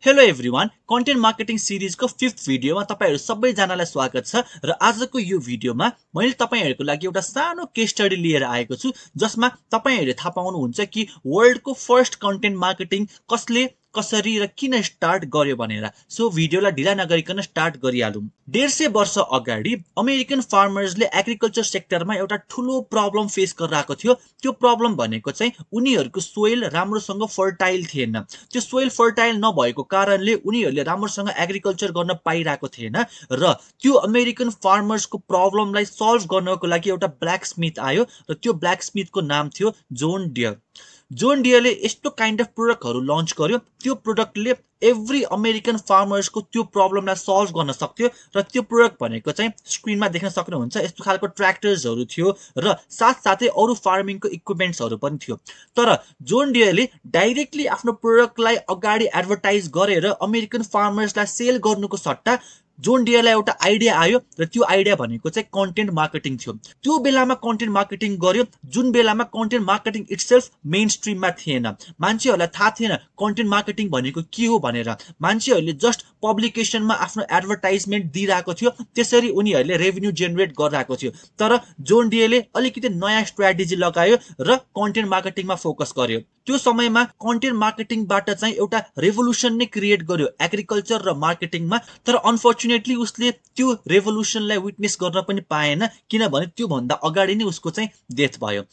Hello everyone, content marketing सिरिजको 5th भिडियोमा तपाईहरु सबैजनालाई स्वागत छ र आजको यो भिडियोमा मैले तपाईहरुको लागि एउटा सानो केस स्टडी लिएर आएको छु जसमा तपाईहरुले थाहा पाउनुहुन्छ कि वर्ल्डको फर्स्ट कन्टेन्ट मार्केटिङ कसरी र किन स्टार्ट गर्यो भनेर। सो भिडियोलाई ढिला नगरिकन स्टार्ट गरिहालौं। 150 वर्ष अगाडि अमेरिकन फार्मर्सले एग्रिकल्चर सेक्टरमा एउटा ठूलो प्रब्लम फेस गरिरहेको थियो। त्यो प्रब्लम भनेको चाहिँ उनीहरुको सोइल राम्रोसँग फर्टाइल थिएन। त्यो सोइल फर्टाइल नभएको कारणले उनीहरुले राम्रोसँग एग्रिकल्चर गर्न पाइरहेको थिएन र त्यो अमेरिकन फार्मर्सको प्रब्लमलाई सल्भ गर्नको लागि एउटा ब्ल्याक स्मिथ आयो र त्यो ब्ल्याक स्मिथको नाम थियो जोन डियर। जोन डियरले यस्तो काइन्ड अफ प्रोडक्टहरु लन्च गर्यो। त्यो प्रोडक्टले एभ्री अमेरिकन फार्मर्सको त्यो प्रब्लमलाई सल्भ गर्न सक्थ्यो र त्यो प्रोडक्ट भनेको चाहिँ स्क्रिनमा देख्न सक्नुहुन्छ यस्तो खालको ट्र्याक्टर्सहरु थियो र साथसाथै अरु फार्मिङको इक्विपमेन्ट्सहरु पनि थियो। तर जोन डियरले डाइरेक्टली आफ्नो प्रोडक्टलाई अगाडि एडभर्टाइज गरेर अमेरिकन फार्मर्सलाई सेल गर्नुको सट्टा जोन डियरलाई एउटा आइडिया आयो र त्यो आइडिया भनेको चाहिँ कन्टेन्ट मार्केटिङ थियो। त्यो बेलामा कन्टेन्ट मार्केटिङ गर्यो जुन बेलामा कन्टेन्ट मार्केटिङ इटसेल्फ मेन स्ट्रिममा थिएन। मान्छेहरुलाई थाहा थिएन कन्टेन्ट मार्केटिङ भनेको के हो भनेर। मान्छेहरुले जस्ट पब्लिकेसनमा आफ्नो एडभर्टाइजमेन्ट दिइरहेको थियो, त्यसरी उनीहरुले रेभेन्यू जेनेरेट गरिरहेको थियो। तर जोन डियरले अलिकति नयाँ स्ट्र्याटेजी लगायो र कन्टेन्ट मार्केटिङमा फोकस गर्यो। त्यो समयमा कन्टेन्ट मार्केटिङबाट चाहिँ एउटा रेभोल्युसन नै क्रिएट गर्यो एग्रिकल्चर र मार्केटिङमा। तर अनफर्चुनेटली उसले त्यो रेभोल्युसनलाई विटनेस गर्न पनि पाएन, किनभने त्यो भन्दा अगाडि नै उसको चाहिँ डेथ भयो।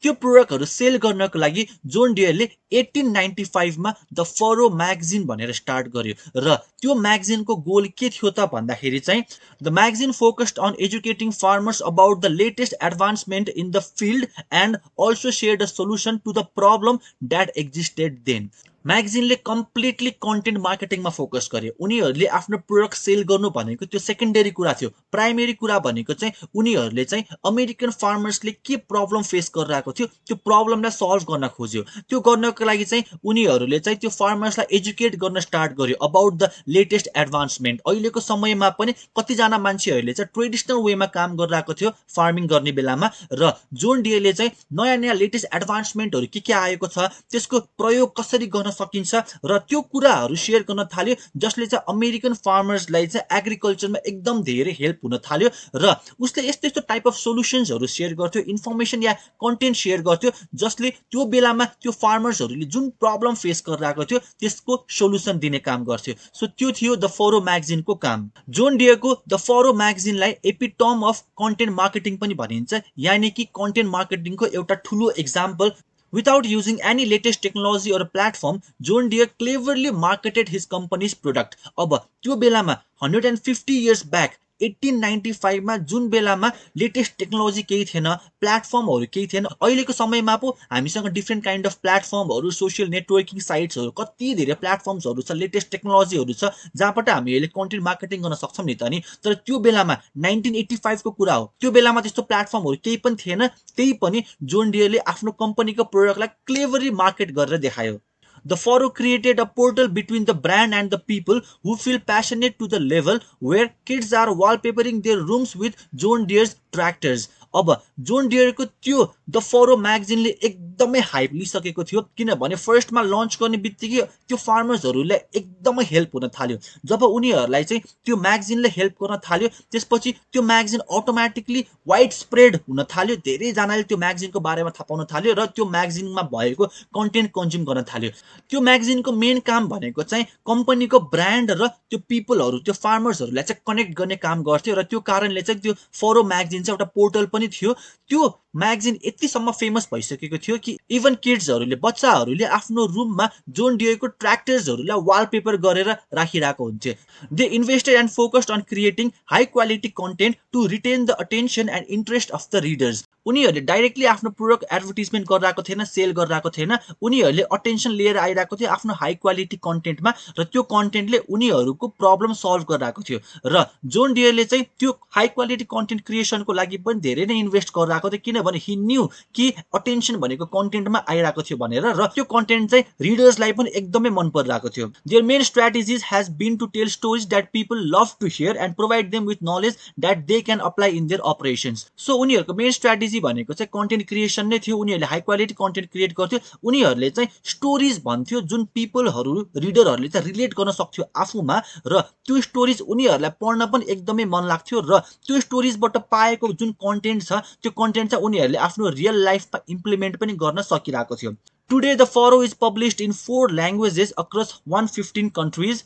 त्यो प्रोडक्टहरु सेल गर्नको लागि जोन डियरले 1895 मा द फरो म्यागजिन भनेर स्टार्ट गर्यो र त्यो म्यागजिनको गोल के थियो त भन्दाखेरि चाहिँ the magazine focused on educating farmers about the latest advancement in the field and also shared a solution to the problem that existed then. म्यागजिनले कम्प्लिटली कन्टेन्ट मार्केटिङमा फोकस गर्यो। उनीहरुले आफ्नो प्रोडक्ट सेल गर्नु भनेको त्यो सेकेन्डरी कुरा थियो। प्राइमेरी कुरा भनेको चाहिँ उनीहरुले चाहिँ अमेरिकन फार्मर्सले के प्रब्लम फेस गरिरहेको थियो त्यो प्रब्लमलाई सल्भ गर्न खोज्यो। त्यो गर्नको लागि चाहिँ उनीहरुले चाहिँ त्यो फार्मर्सलाई एजुकेट गर्न स्टार्ट गर्यो अबाउट द लेटेस्ट एडभान्समेन्ट। अहिलेको समयमा पनि कतिजना मान्छेहरुले चाहिँ ट्रेडिसनल वेमा काम गरिरहेको थियो फार्मिङ गर्ने बेलामा र जोन डियरले चाहिँ नयाँ नयाँ लेटेस्ट एडभान्समेन्टहरु के आएको छ त्यसको प्रयोग कसरी गर्न सकिन्छ र त्यो कुराहरु शेयर गर्न थाल्यो जसले चाहिँ अमेरिकन फार्मर्सलाई चाहिँ एग्रिकल्चरमा एकदम धेरै हेल्प हुन थाल्यो र उसले यस्तो यस्तो टाइप अफ सोलुसन्सहरु शेयर गर्थ्यो, इन्फर्मेसन या कन्टेन्ट शेयर गर्थ्यो जसले त्यो बेलामा त्यो फार्मर्सहरुले जुन प्रब्लम फेस गरिरहेको थियो त्यसको सोलुसन दिने काम गर्थ्यो। सो त्यो थियो द फरो म्यागजिनको काम। जोन डियरको द फरो म्यागजिनलाई एपिटम अफ कन्टेन्ट मार्केटिङ पनि भनिन्छ, यानी कि कन्टेन्ट मार्केटिङको एउटा ठूलो example. Without using any latest technology or platform, John Deere cleverly marketed his company's product. अब त्यो बेलामा 150 years back 1895 मा जुन बेलामा लेटेस्ट टेक्नोलोजी केही थिएन, प्लेटफर्महरु केही थिएन। अहिलेको समयमा पो हामीसँग डिफरेंट काइन्ड अफ प्लेटफर्महरु, सोशल नेटवर्किङ साइट्सहरु, कति धेरै प्लेटफर्महरु छ, लेटेस्ट टेक्नोलोजीहरु छ जहाँबाट हामीले कन्टेन्ट मार्केटिङ गर्न सक्छौं नि त नि। तर त्यो बेलामा 1985 को कुरा हो। त्यो बेलामा त्यस्तो प्लेटफर्महरु केही पनि थिएन। त्यही पनि जोन डियरले आफ्नो कम्पनीको प्रोडक्टलाई क्लेभरली मार्केट गरेर देखायो। The Faro created a portal between the brand and the people who feel passionate to the level where kids are wallpapering their rooms with John Deere's tractors. अब जोन डियरको त्यो द फरो म्यागजिनले एकदमै hype लिइसकेको थियो, किनभने फर्स्टमा lunch गर्ने बित्तिकै त्यो फार्मर्सहरुलाई एकदमै हेल्प हुन थाल्यो। जब उनीहरुलाई चाहिँ त्यो म्यागजिनले हेल्प गर्न थाल्यो त्यसपछि त्यो म्यागजिन अटोमेटिकली वाइड स्प्रेड हुन थाल्यो। धेरै जनाले त्यो म्यागजिनको बारेमा थाहा पाउन थाल्यो र त्यो म्यागजिनमा भएको कन्टेन्ट कन्ज्युम गर्न थाल्यो। त्यो म्यागजिनको मेन काम भनेको चाहिँ कम्पनीको ब्रान्ड र त्यो पिपलहरु, त्यो फार्मर्सहरुलाई चाहिँ कनेक्ट गर्ने काम गर्थ्यो र त्यो कारणले चाहिँ त्यो फरो म्यागजिन चाहिँ एउटा पोर्टल पनि थियो। त्यो म्यागजिन यतिसम्म फेमस भइसकेको थियो कि इभन किड्सहरुले, बच्चाहरुले आफ्नो रुममा जोन डियरको ट्र्याक्टर्सहरुलाई वालपेपर गरेर राखिरहेको हुन्थ्यो। They invested and focused on creating high quality content to retain the attention and interest of the readers. उनीहरुले डाइरेक्टली आफ्नो प्रोडक्ट एडभर्टाइजमेन्ट गरिरहेको थिएन, सेल गरिरहेको थिएन। उनीहरुले अटेन्सन लिएर आइरहेको थियो आफ्नो हाई क्वालिटी कन्टेन्टमा र त्यो कन्टेन्टले उनीहरुको प्रब्लम सल्भ गरिरहेको थियो। र जोन डियरले चाहिँ त्यो हाई क्वालिटी कन्टेन्ट क्रिएसनको लागि पनि धेरै नै इन्भेस्ट गरिरहेको थियो, किनभने ही न्यू कि अटेन्सन भनेको कन्टेन्टमा आइरहेको थियो भनेर र त्यो कन्टेन्ट चाहिँ रिडर्सलाई पनि एकदमै मन परिरहेको थियो। Their main strategies has been to tell stories that people love to hear and provide them with knowledge that they can apply in their operations. So उनीहरुको मेन स्ट्र्याटेजी स्ट्राटेजी भनेको चाहिँ कन्टेन्ट क्रिएसन नै थियो। उनीहरूले high quality content create गर्थ्यो। उनीहरूले चाहिँ stories भन्थ्यो जुन पिपलहरू रिडरहरूले चाहिँ रिलेट गर्न सक्थ्यो आफूमा, र त्यो स्टोरिज उनीहरूलाई पढ्न पनि एकदमै मन लाग्थ्यो, र त्यो स्टोरिजबाट पाएको जुन कन्टेन्ट छ त्यो कन्टेन्ट चाहिँ उनीहरूले आफ्नो रियल लाइफमा इम्प्लिमेन्ट पनि गर्न सकिरहेको थियो। Today the furrow is published in 4 languages across 115 countries.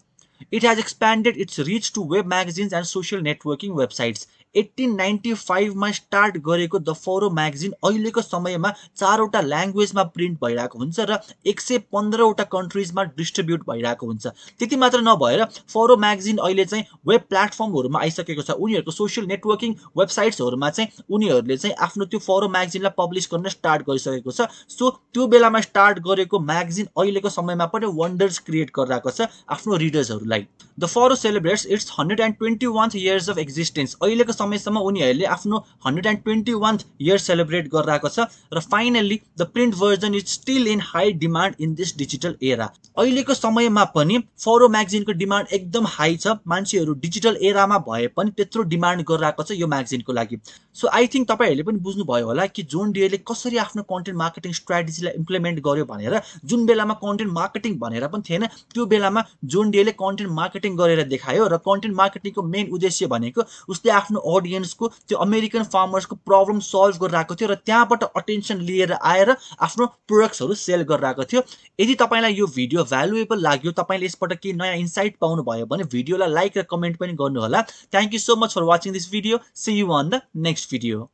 It has expanded its reach to web magazines and social networking websites. 1895 मा स्टार्ट गरेको द फरो म्यागजिन अहिलेको समयमा 4 वटा ल्याङ्ग्वेजमा प्रिन्ट भइरहेको हुन्छ र 115 वटा कन्ट्रिजमा डिस्ट्रिब्युट भइरहेको हुन्छ। त्यति मात्र नभएर फरो म्यागजिन अहिले चाहिँ वेब प्लेटफर्महरुमा आइसकेको छ। उनीहरूको सोशल नेटवर्किङ वेबसाइट्सहरुमा चाहिँ उनीहरूले चाहिँ आफ्नो त्यो फरो म्यागजिनलाई पब्लिश गर्न स्टार्ट गरिसकेको छ। सो त्यो बेलामा स्टार्ट गरेको म्यागजिन अहिलेको समयमा पनि वन्डर्स क्रिएट गरिरहेको छ आफ्नो रिडर्सहरुलाई। The furrow celebrates its 121th years of existence. अहिलेको समयसम्म उनीहरूले आफ्नो 121th year सेलिब्रेट गरिरहेको छ र finally the print version is still in high demand in this digital era. अहिलेको समयमा पनि फरो म्यागजिनको डिमान्ड एकदम हाई छ। मान्छेहरू डिजिटल एरामा भए पनि त्यत्रो डिमान्ड गरिरहेको छ यो म्यागजिनको लागि। सो आई थिंक तपाईहरुले पनि बुझ्नुभयो होला कि जोन डियरले कसरी आफ्नो कन्टेन्ट मार्केटिङ स्ट्राटेजीलाई इम्प्लिमेन्ट गर्यो भनेर। जुन बेलामा कन्टेन्ट मार्केटिङ भनेर पनि थिएन त्यो बेलामा जोन डियरले कन्टेन्ट मार्केटिङ गरेर देखायो र कन्टेन्ट मार्केटिङको मेन उद्देश्य भनेको उसले आफ्नो अडियन्सको त्यो अमेरिकन फार्मर्सको प्रब्लम सल्भ गरिरहेको थियो र त्यहाँबाट अटेन्सन लिएर आएर आफ्नो प्रोडक्ट्सहरु सेल गरिरहेको थियो। यदि तपाईलाई यो भिडियो भ्यालुएबल लाग्यो, तपाईले यसबाट केही नयाँ इन्साइट पाउनु भयो भने भिडियोलाई लाइक र कमेन्ट पनि गर्नु होला। Thank you so much for watching this video. See you on the next video.